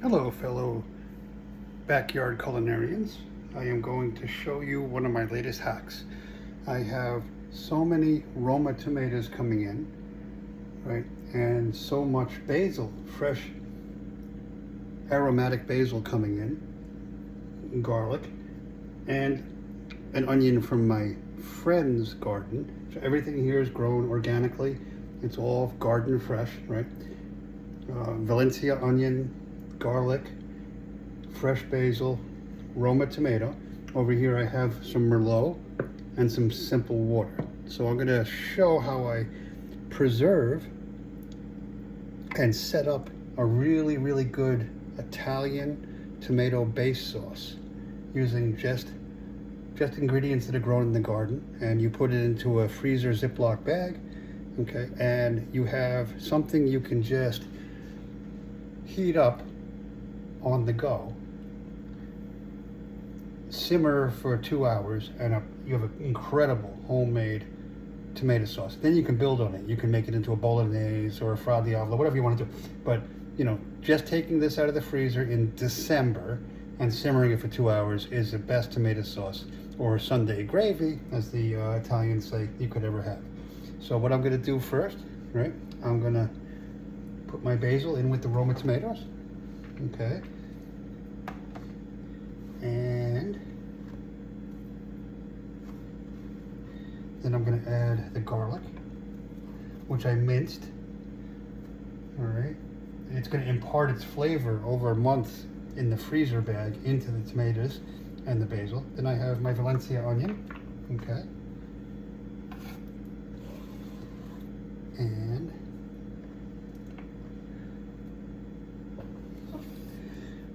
Hello, fellow backyard culinarians. I am going to show you one of my latest hacks. I have so many Roma tomatoes coming in, right? And so much basil, fresh aromatic basil coming in, garlic, and an onion from my friend's garden. So everything here is grown organically. It's all garden fresh, right? Valencia onion, garlic, fresh basil, Roma tomato. Over here I have some Merlot and some simple water. So I'm going to show how I preserve and set up a really good Italian tomato base sauce using just ingredients that are grown in the garden, and you put it into a freezer Ziploc bag, okay, and you have something you can just heat up on the go, simmer for 2 hours, and you have an incredible homemade tomato sauce. Then you can build on it. You can make it into a bolognese or a fra diavolo, whatever you want to do. But you know, just taking this out of the freezer in December and simmering it for 2 hours is the best tomato sauce, or Sunday gravy, as the Italians say, you could ever have. So what I'm going to do first, right? I'm going to put my basil in with the Roma tomatoes, okay, and then I'm going to add the garlic, which I minced. All right, and it's going to impart its flavor over a month in the freezer bag into the tomatoes and the basil. Then I have my Valencia onion, okay, and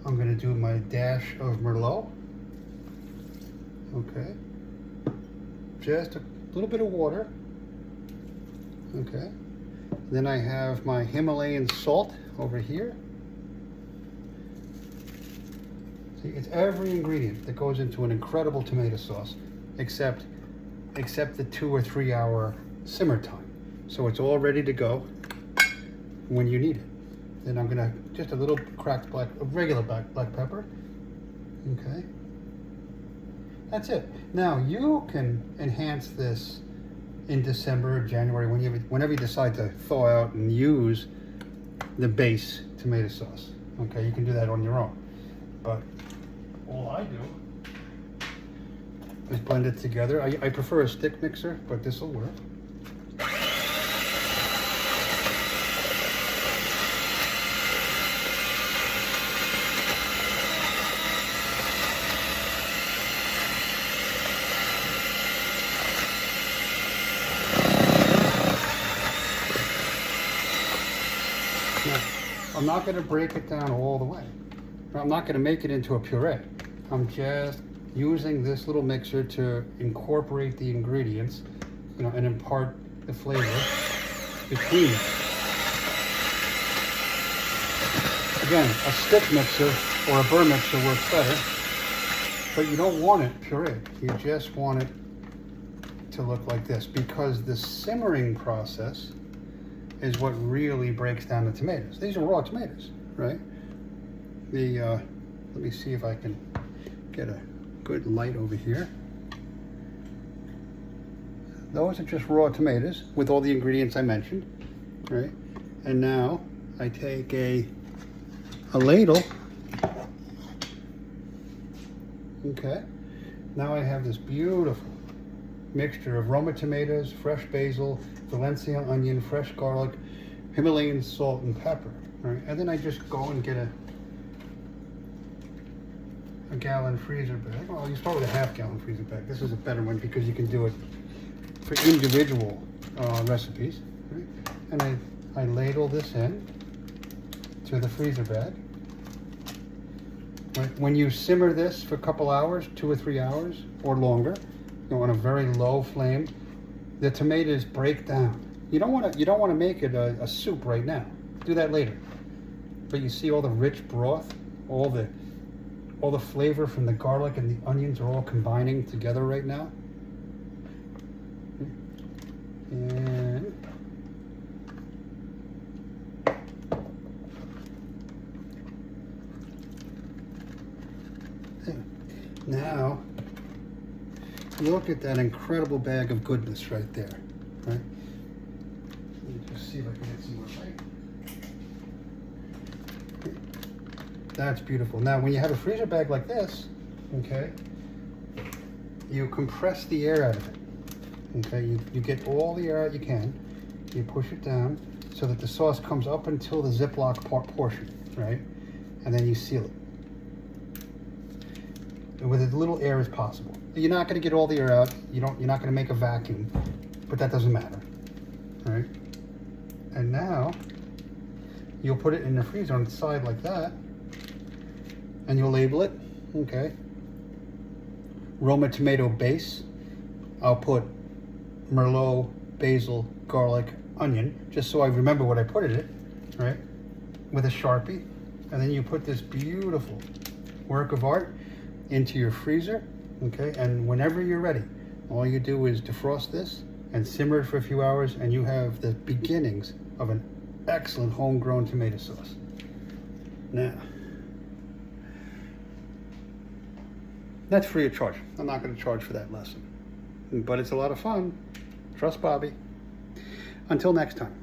I'm going to do my dash of Merlot, okay, just a little bit of water, okay. Then I have my Himalayan salt over here. See, it's every ingredient that goes into an incredible tomato sauce, except the 2 or 3 hour simmer time. So it's all ready to go when you need it. Then I'm gonna just a little cracked regular black pepper. Okay, that's it. Now you can enhance this in December or January whenever you decide to thaw out and use the base tomato sauce. Okay, you can do that on your own. But all I do is blend it together. I prefer a stick mixer, but this will work. Now, I'm not going to break it down all the way. I'm not going to make it into a puree. I'm just using this little mixer to incorporate the ingredients, you know, and impart the flavor between them. Again, a stick mixer or a burr mixer works better, but you don't want it pureed. You just want it to look like this, because the simmering process is what really breaks down the tomatoes. These are raw tomatoes, right? Let me see if I can get a good light over here. Those are just raw tomatoes with all the ingredients I mentioned, right? And now I take a ladle. Okay. Now I have this beautiful mixture of Roma tomatoes, fresh basil, Valencia onion, fresh garlic, Himalayan salt and pepper, right? And then I just go and get a gallon freezer bag. Well, you start with a half-gallon freezer bag. This is a better one because you can do it for individual recipes, right? And I ladle this in to the freezer bag. Right? When you simmer this for a couple hours, 2 or 3 hours or longer, you know, on a very low flame, the tomatoes break down. You don't want to make it a soup right now. Do that later. But you see all the rich broth, all the flavor from the garlic and the onions are all combining together right now. And Now, look at that incredible bag of goodness right there, right? Let me just see if I can get some more light. That's beautiful. Now, when you have a freezer bag like this, okay, you compress the air out of it. Okay, you get all the air out you can. You push it down so that the sauce comes up until the Ziploc portion, right? And then you seal it with as little air as possible. You're not going to get all the air out. You're not going to make a vacuum, but that doesn't matter, all right? And now you'll put it in the freezer on the side like that, and you'll label it, okay? Roma tomato base. I'll put Merlot, basil, garlic, onion, just so I remember what I put in it, right? With a Sharpie. And then you put this beautiful work of art into your freezer, okay? And whenever you're ready, all you do is defrost this and simmer it for a few hours, and you have the beginnings of an excellent homegrown tomato sauce. Now, that's free of charge. I'm not going to charge for that lesson, but it's a lot of fun. Trust Bobby. Until next time.